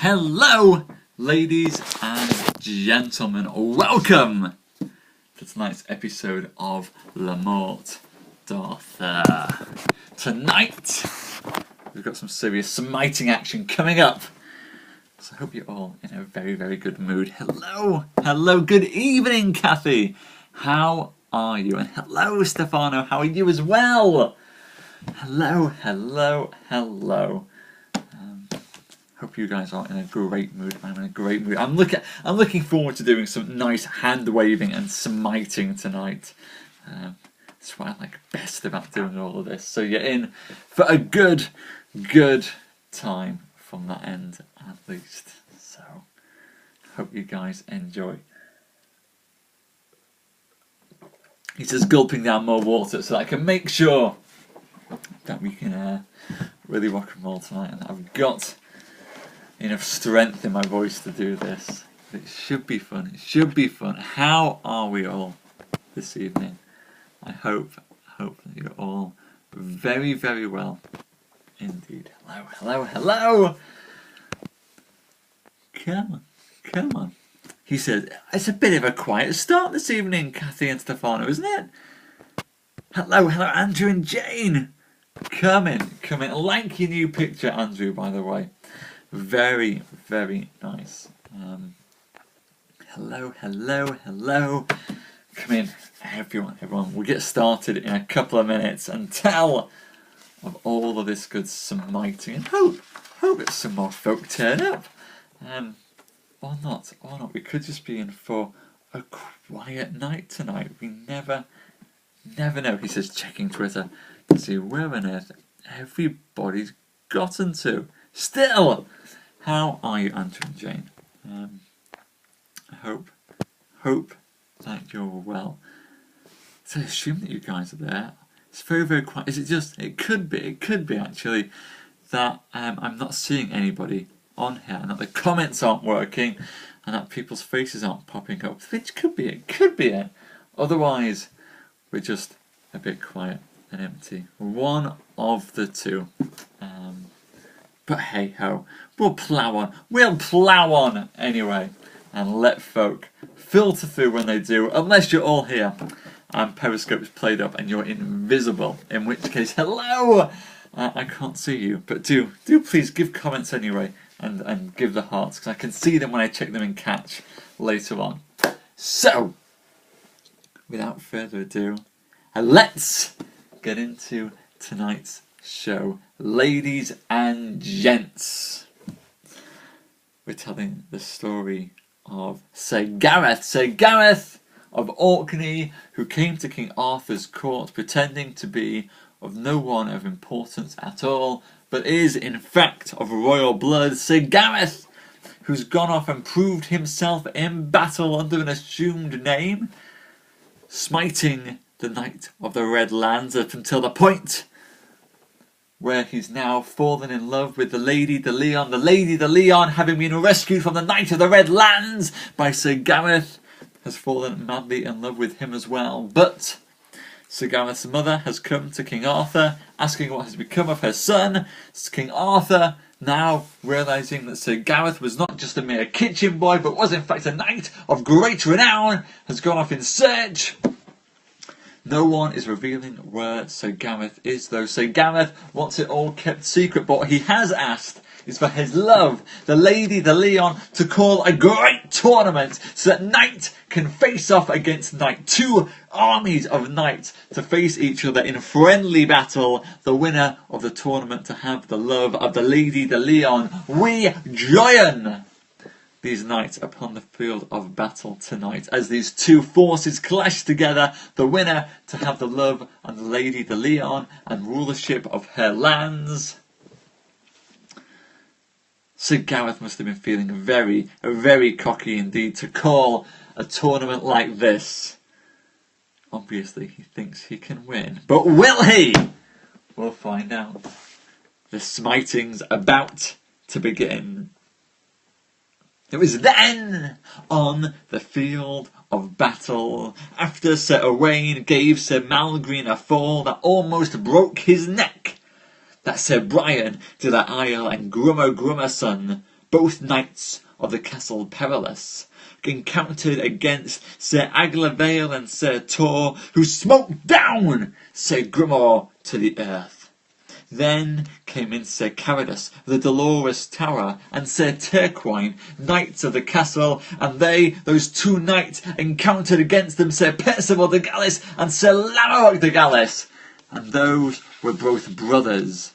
Hello, ladies and gentlemen. Welcome to tonight's episode of Morte D'Arthur. Tonight, we've got some serious smiting action coming up. So I hope you're all in a very, very good mood. Hello, good evening, Kathy. How are you? And hello, Stefano. How are you as well? Hello. Hope you guys are in a great mood. I'm in a great mood. I'm looking forward to doing some nice hand waving and smiting tonight. That's what I like best about doing all of this. So you're in for a good time from that end at least. So hope you guys enjoy. He's just gulping down more water so that I can make sure that we can really rock and roll tonight, and that I've got enough strength in my voice to do this. It should be fun. How are we all this evening? I hope that you're all very, very well indeed. Hello. Come on. He said, it's a bit of a quiet start this evening, Kathy and Stefano, isn't it? Hello, Andrew and Jane. Come in. I like your new picture, Andrew, by the way. Very, very nice. Hello. Come in, everyone. We'll get started in a couple of minutes and tell of all of this good smiting. And hope that some more folk turn up. Or not. We could just be in for a quiet night tonight. We never know. He says, checking Twitter to see where on earth everybody's gotten to. Still, how are you, Andrew and Jane? I hope that you're well. So I assume that you guys are there. It's very, very quiet. Is it just? It could be actually that I'm not seeing anybody on here, and that the comments aren't working, and that people's faces aren't popping up. Which could be it. Otherwise, we're just a bit quiet and empty. One of the two. But hey ho, we'll plough on anyway, and let folk filter through when they do, unless you're all here and Periscope's played up and you're invisible, in which case, hello! I can't see you, but do please give comments anyway, and give the hearts, because I can see them when I check them in Catch later on. So, without further ado, let's get into tonight's show. Ladies and gents, we're telling the story of Sir Gareth of Orkney, who came to King Arthur's court pretending to be of no one of importance at all, but is in fact of royal blood. Sir Gareth, who's gone off and proved himself in battle under an assumed name, smiting the Knight of the Red Lands up until the point where he's now fallen in love with the Lady de Leon. The Lady de Leon, having been rescued from the Knight of the Red Lands by Sir Gareth, has fallen madly in love with him as well. But Sir Gareth's mother has come to King Arthur, asking what has become of her son. King Arthur, now realising that Sir Gareth was not just a mere kitchen boy, but was in fact a knight of great renown, has gone off in search. No one is revealing where Sir Gareth is, though. Sir Gareth wants it all kept secret, but what he has asked is for his love, the Lady de Leon, to call a great tournament so that knight can face off against knight. Two armies of knights to face each other in friendly battle. The winner of the tournament to have the love of the Lady de Leon. We join these knights upon the field of battle tonight as these two forces clash together. The winner to have the love of the Lady de Leon and rulership of her lands. Sir Gareth must have been feeling very, very cocky indeed to call a tournament like this. Obviously he thinks he can win, but will he? We'll find out. The smiting's about to begin. It was then, on the field of battle, after Sir Owain gave Sir Malgrine a fall that almost broke his neck, that Sir Brian de la Isle and Grummer Grummerson both knights of the Castle Perilous encountered against Sir Aglavale and Sir Tor, who smote down Sir Grimor to the earth. Then came in Sir Caridus, the Dolorous Tower, and Sir Turquoine, knights of the castle, and those two knights, encountered against them Sir Percival de Galis and Sir Lamorak de Galis, and those were both brothers.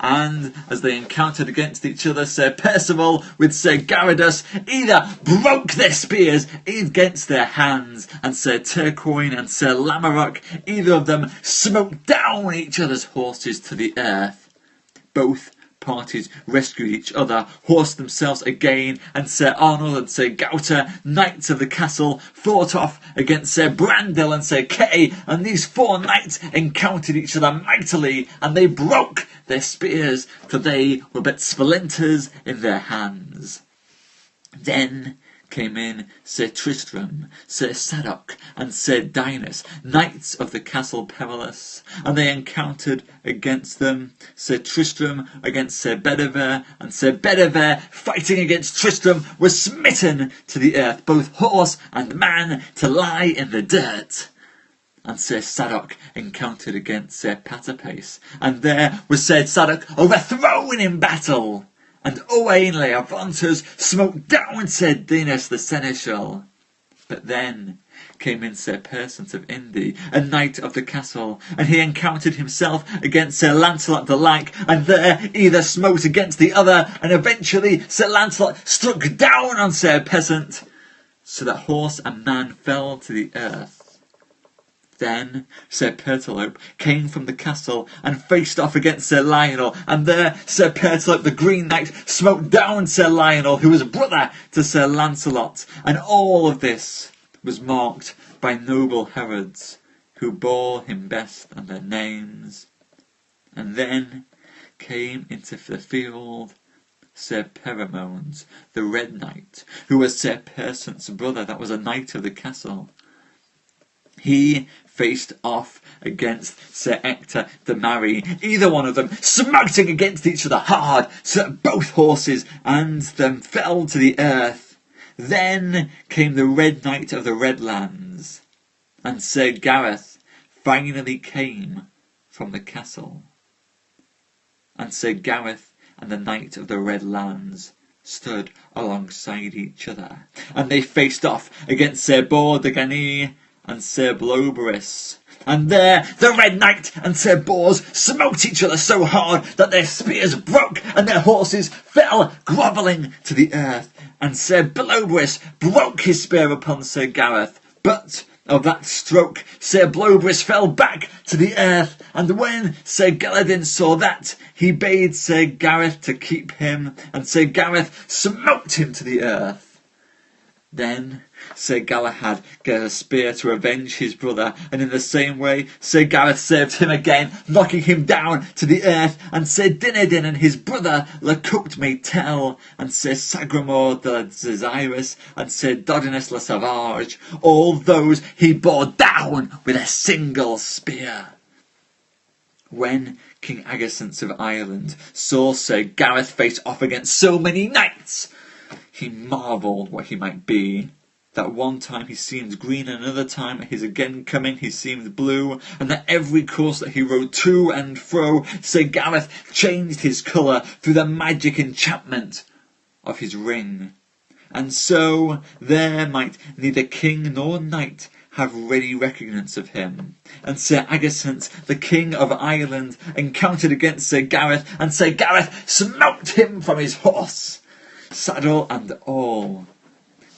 And as they encountered against each other, Sir Percival with Sir Garidus either broke their spears against their hands, and Sir Turquoine and Sir Lamorak, either of them smote down each other's horses to the earth. Both parties rescued each other, horsed themselves again, and Sir Arnold and Sir Gauter, knights of the castle, fought off against Sir Brandil and Sir Kay, and these four knights encountered each other mightily, and they broke their spears, for they were but splinters in their hands. Then came in Sir Tristram, Sir Sadok, and Sir Dinas, knights of the Castle Perilous, and they encountered against them, Sir Tristram against Sir Bedivere, and Sir Bedivere, fighting against Tristram, was smitten to the earth, both horse and man, to lie in the dirt. And Sir Sadok encountered against Sir Patapace, and there was Sir Sadok overthrown in battle. And Owain Leavantus smote down Sir Dinas the Seneschal. But then came in Sir Persant of Indi, a knight of the castle, and he encountered himself against Sir Lancelot the Like, and there either smote against the other, and eventually Sir Lancelot struck down on Sir Persant, so that horse and man fell to the earth. Then Sir Pertolope came from the castle and faced off against Sir Lionel, and there Sir Pertolope the Green Knight smote down Sir Lionel, who was brother to Sir Lancelot, and all of this was marked by noble herods who bore him best on their names. And then came into the field Sir Perimones, the Red Knight, who was Sir Persant's brother, that was a knight of the castle. He faced off against Sir Ector de Maris, either one of them smiting against each other hard, so that both horses and them fell to the earth. Then came the Red Knight of the Redlands, and Sir Gareth finally came from the castle. And Sir Gareth and the Knight of the Redlands stood alongside each other, and they faced off against Sir Bors de Ganis and Sir Bloberus. And there the Red Knight and Sir Bors smote each other so hard that their spears broke and their horses fell grovelling to the earth. And Sir Bloberus broke his spear upon Sir Gareth, but of that stroke Sir Bloberus fell back to the earth, and when Sir Galadin saw that, he bade Sir Gareth to keep him, and Sir Gareth smote him to the earth. Then Sir Galahad gave a spear to avenge his brother, and in the same way Sir Gareth served him again, knocking him down to the earth. And Sir Dinadan and his brother Le Coupte Maytel, and Sir Sagramore de Desirous, and Sir Dodinus le Savage, all those he bore down with a single spear. When King Agasance of Ireland saw Sir Gareth face off against so many knights, he marvelled what he might be. That one time he seemed green, and another time at his again coming he seemed blue, and that every course that he rode to and fro, Sir Gareth changed his colour through the magic enchantment of his ring. And so there might neither king nor knight have ready recognize of him. And Sir Agasance, the King of Ireland, encountered against Sir Gareth, and Sir Gareth smote him from his horse, saddle and all.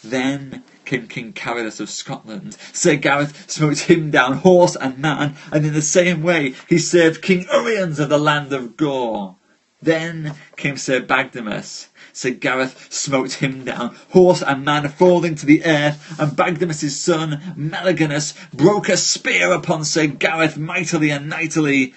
Then came King Caridus of Scotland. Sir Gareth smote him down, horse and man, and in the same way he served King Uriens of the land of Gore. Then came Sir Bagdamus. Sir Gareth smote him down, horse and man falling to the earth, and Bagdamus' son Meliganus broke a spear upon Sir Gareth mightily and knightily,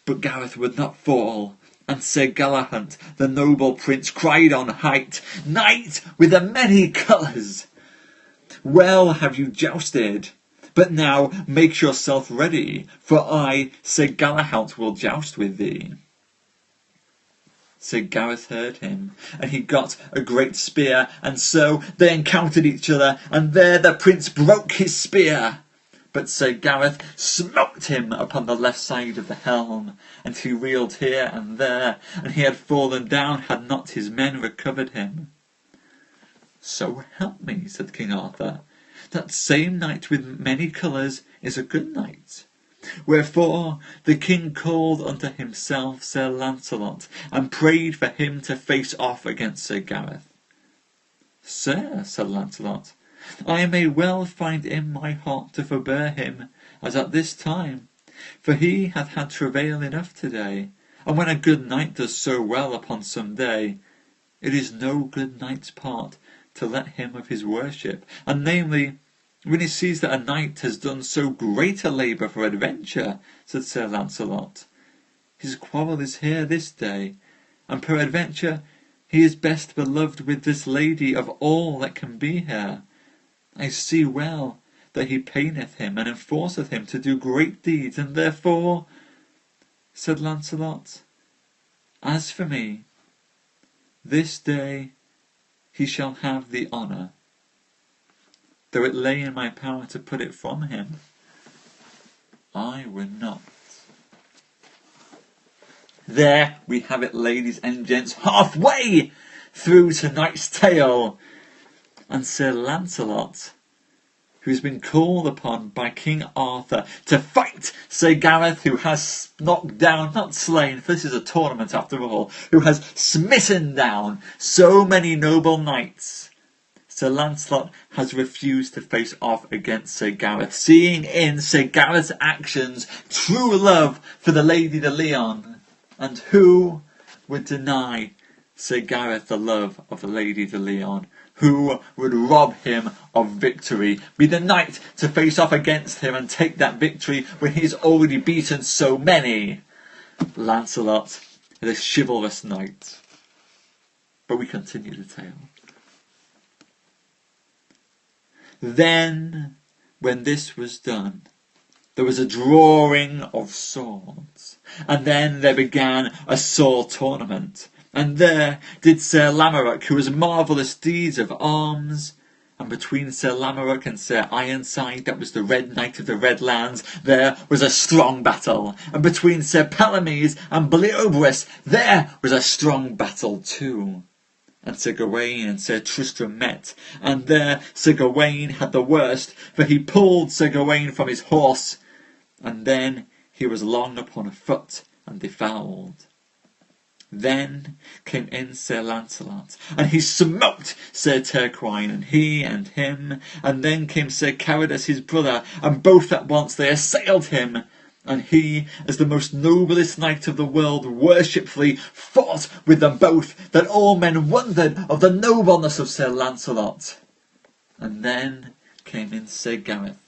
but Gareth would not fall. And Sir Galahad, the noble prince, cried on height, "Knight with the many colours, well have you jousted, but now make yourself ready, for I, Sir Galahad, will joust with thee." Sir Gareth heard him, and he got a great spear, and so they encountered each other, and there the prince broke his spear. But Sir Gareth smote him upon the left side of the helm, and he reeled here and there, and he had fallen down had not his men recovered him. So help me, said King Arthur, that same knight with many colours is a good knight. Wherefore the king called unto himself Sir Lancelot, and prayed for him to face off against Sir Gareth. Sir, said Lancelot, I may well find in my heart to forbear him, as at this time, for he hath had travail enough today, and when a good knight does so well upon some day, it is no good knight's part to let him of his worship, and namely, when he sees that a knight has done so great a labour for adventure, said Sir Lancelot. His quarrel is here this day, and peradventure he is best beloved with this lady of all that can be here. I see well that he paineth him and enforceth him to do great deeds, and therefore, said Lancelot, as for me, this day he shall have the honour, though it lay in my power to put it from him, I would not. There we have it, ladies and gents, halfway through tonight's tale. And Sir Lancelot, who's been called upon by King Arthur to fight Sir Gareth, who has knocked down, not slain, for this is a tournament after all, who has smitten down so many noble knights, Sir Lancelot has refused to face off against Sir Gareth, seeing in Sir Gareth's actions true love for the Lady de Leon. And who would deny Sir Gareth the love of the Lady de Leon? Who would rob him of victory, be the knight to face off against him and take that victory when he's already beaten so many? Lancelot is a chivalrous knight. But we continue the tale. Then, when this was done, there was a drawing of swords, and then there began a sword tournament. And there did Sir Lamorak, who was marvellous deeds of arms, and between Sir Lamorak and Sir Ironside, that was the Red Knight of the Red Lands, there was a strong battle. And between Sir Palomides and Bleoberis, there was a strong battle too. And Sir Gawain and Sir Tristram met, and there Sir Gawain had the worst, for he pulled Sir Gawain from his horse, and then he was long upon foot and defouled. Then came in Sir Lancelot, and he smote Sir Turquine, and he and him, and then came Sir Carados his brother, and both at once they assailed him, and he, as the most noblest knight of the world, worshipfully fought with them both, that all men wondered of the nobleness of Sir Lancelot. And then came in Sir Gareth,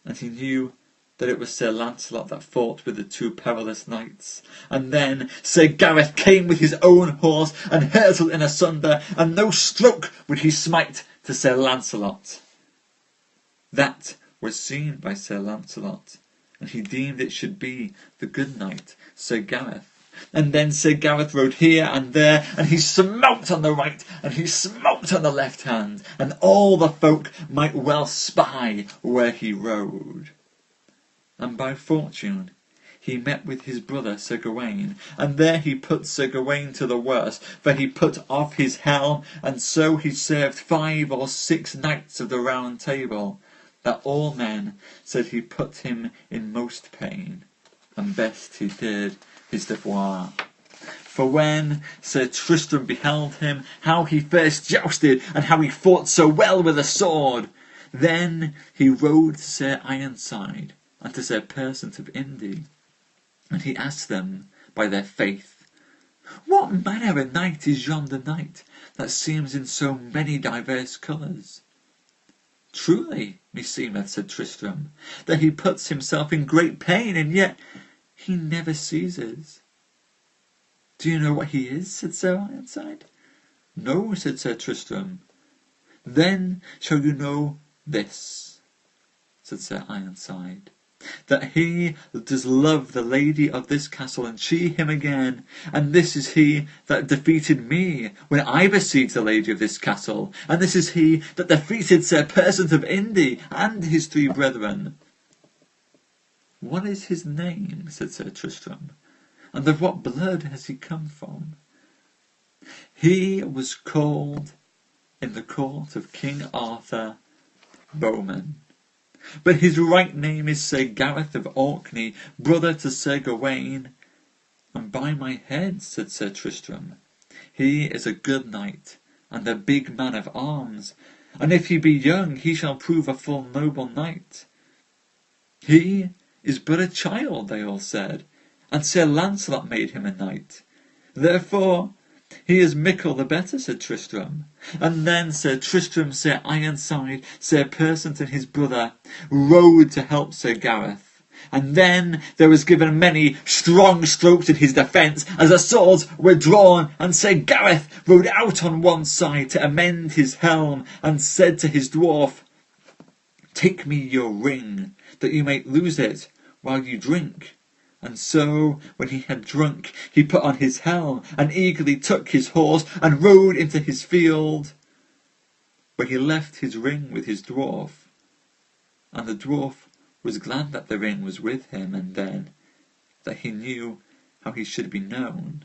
and he knew that it was Sir Lancelot that fought with the two perilous knights. And then Sir Gareth came with his own horse, and hurtled in asunder, and no stroke would he smite to Sir Lancelot. That was seen by Sir Lancelot, and he deemed it should be the good knight, Sir Gareth. And then Sir Gareth rode here and there, and he smote on the right, and he smote on the left hand, and all the folk might well spy where he rode. And by fortune he met with his brother Sir Gawain, and there he put Sir Gawain to the worse, for he put off his helm, and so he served 5 or 6 knights of the Round Table, that all men said he put him in most pain, and best he did his devoir. For when Sir Tristram beheld him, how he first jousted, and how he fought so well with a sword, then he rode to Sir Ironside, and to Sir Persant of Inde, and he asked them by their faith, What manner a knight is yonder knight, that seems in so many diverse colours? Truly, meseemeth, said Tristram, that he puts himself in great pain, and yet he never ceases. Do you know what he is? Said Sir Ironside. No, said Sir Tristram. Then shall you know this, said Sir Ironside. that he does love the lady of this castle, and she him again. And this is he that defeated me when I besieged the lady of this castle. And this is he that defeated Sir Persant of Inde and his 3 brethren. What is his name? Said Sir Tristram, and of what blood has he come from? He was called in the court of King Arthur Bowman, but his right name is Sir Gareth of Orkney, brother to Sir Gawaine. And by my head, said Sir Tristram, he is a good knight, and a big man of arms, and if he be young, he shall prove a full noble knight. He is but a child, they all said, and Sir Lancelot made him a knight. Therefore he is mickle the better, said Tristram. And then Sir Tristram, Sir Ironside, Sir Persant and his brother rode to help Sir Gareth. And then there was given many strong strokes in his defence, as the swords were drawn, and Sir Gareth rode out on one side to amend his helm, and said to his dwarf, take me your ring, that you may lose it while you drink. And so, when he had drunk, he put on his helm, and eagerly took his horse, and rode into his field, where he left his ring with his dwarf. And the dwarf was glad that the ring was with him, and then that he knew how he should be known.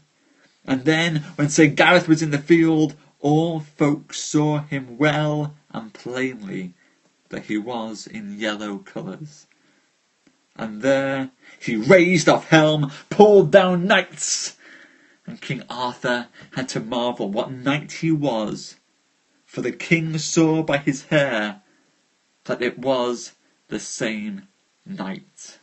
And then, when Sir Gareth was in the field, all folk saw him well and plainly, that he was in yellow colours. And there he raised off helm, pulled down knights, and King Arthur had to marvel what knight he was, for the king saw by his hair that it was the same knight.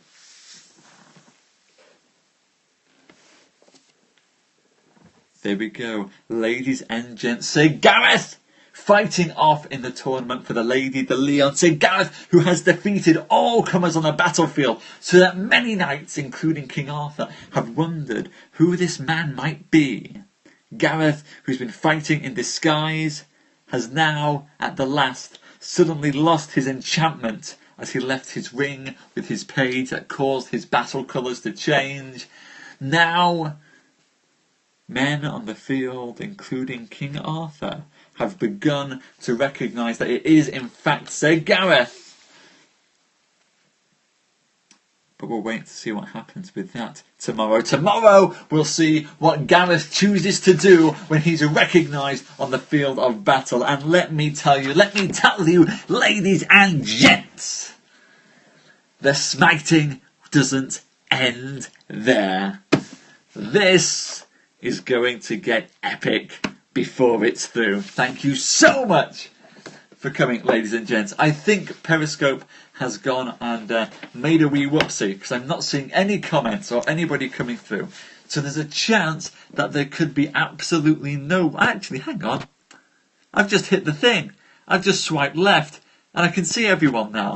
There we go, ladies and gents. Sir Gareth fighting off in the tournament for the Lady de Leon. Sir Gareth, who has defeated all comers on the battlefield, so that many knights, including King Arthur, have wondered who this man might be. Gareth, who's been fighting in disguise, has now, at the last, suddenly lost his enchantment as he left his ring with his page that caused his battle colours to change. Now, men on the field, including King Arthur, have begun to recognise that it is in fact Sir Gareth. But we'll wait to see what happens with that tomorrow. Tomorrow we'll see what Gareth chooses to do when he's recognised on the field of battle. And let me tell you, ladies and gents, the smiting doesn't end there. This is going to get epic before it's through. Thank you so much for coming, ladies and gents. I think Periscope has gone and made a wee whoopsie, because I'm not seeing any comments or anybody coming through. So there's a chance that there could be absolutely no... Actually, hang on. I've just hit the thing. I've just swiped left and I can see everyone now.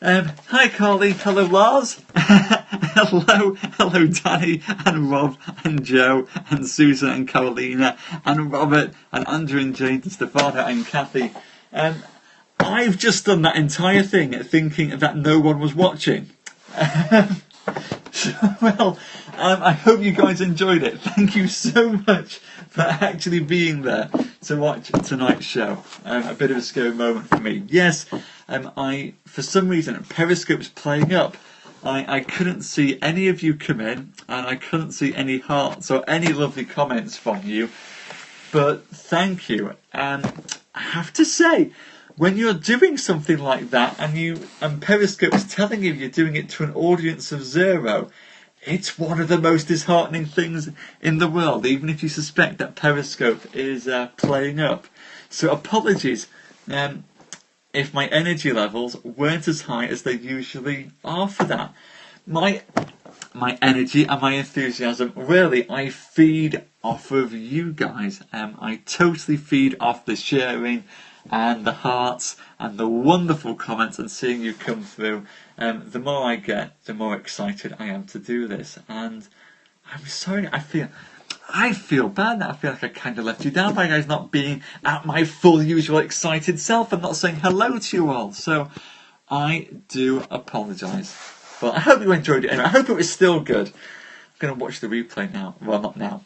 Hi Carly, hello Lars, hello Danny and Rob and Joe and Susan and Carolina and Robert and Andrew and Jane and Stefano and Kathy. I've just done that entire thing thinking that no one was watching. Well, I hope you guys enjoyed it. Thank you so much for actually being there to watch tonight's show. A bit of a scary moment for me. Yes, for some reason, Periscope's playing up. I couldn't see any of you come in, and I couldn't see any hearts or any lovely comments from you. But thank you. And I have to say, when you're doing something like that and Periscope is telling you you're doing it to an audience of 0, it's one of the most disheartening things in the world, even if you suspect that Periscope is playing up. So apologies if my energy levels weren't as high as they usually are for that. My energy and my enthusiasm, really, I feed off of you guys. I totally feed off the sharing and the hearts and the wonderful comments and seeing you come through. The more I get, the more excited I am to do this. And I'm sorry, I feel bad now. I feel like I kind of left you down by guys not being at my full usual excited self and not saying hello to you all. So I do apologise. But I hope you enjoyed it anyway. I hope it was still good. I'm going to watch the replay now. Well, not now.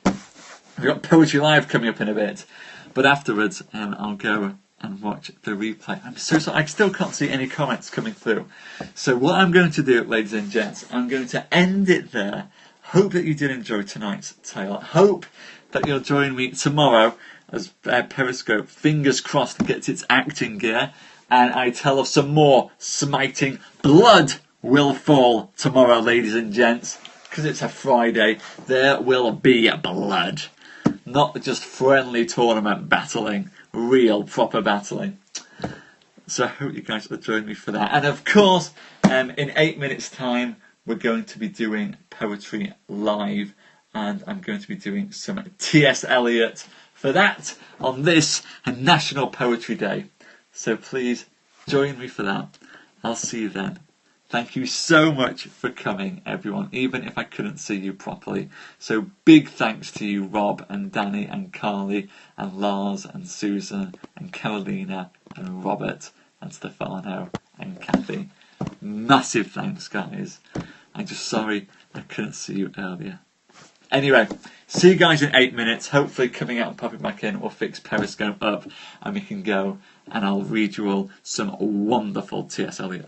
We've got Poetry Live coming up in a bit. But afterwards, I'll go and watch the replay. I'm so sorry. I still can't see any comments coming through. So what I'm going to do, ladies and gents, I'm going to end it there. Hope that you did enjoy tonight's tale. Hope that you'll join me tomorrow as Periscope, fingers crossed, gets its acting gear. And I tell of some more smiting. Blood will fall tomorrow, ladies and gents. Because it's a Friday, there will be blood. Not just friendly tournament battling, real proper battling. So I hope you guys will join me for that. And of course, in 8 minutes time, we're going to be doing Poetry Live. And I'm going to be doing some T.S. Eliot for that on this National Poetry Day. So please join me for that. I'll see you then. Thank you so much for coming, everyone, even if I couldn't see you properly. So big thanks to you, Rob and Danny and Carly and Lars and Susan and Carolina and Robert and Stefano and Kathy. Massive thanks, guys. I'm just sorry I couldn't see you earlier. Anyway, see you guys in 8 minutes. Hopefully coming out and popping back in will fix Periscope up and we can go and I'll read you all some wonderful T.S. Eliot.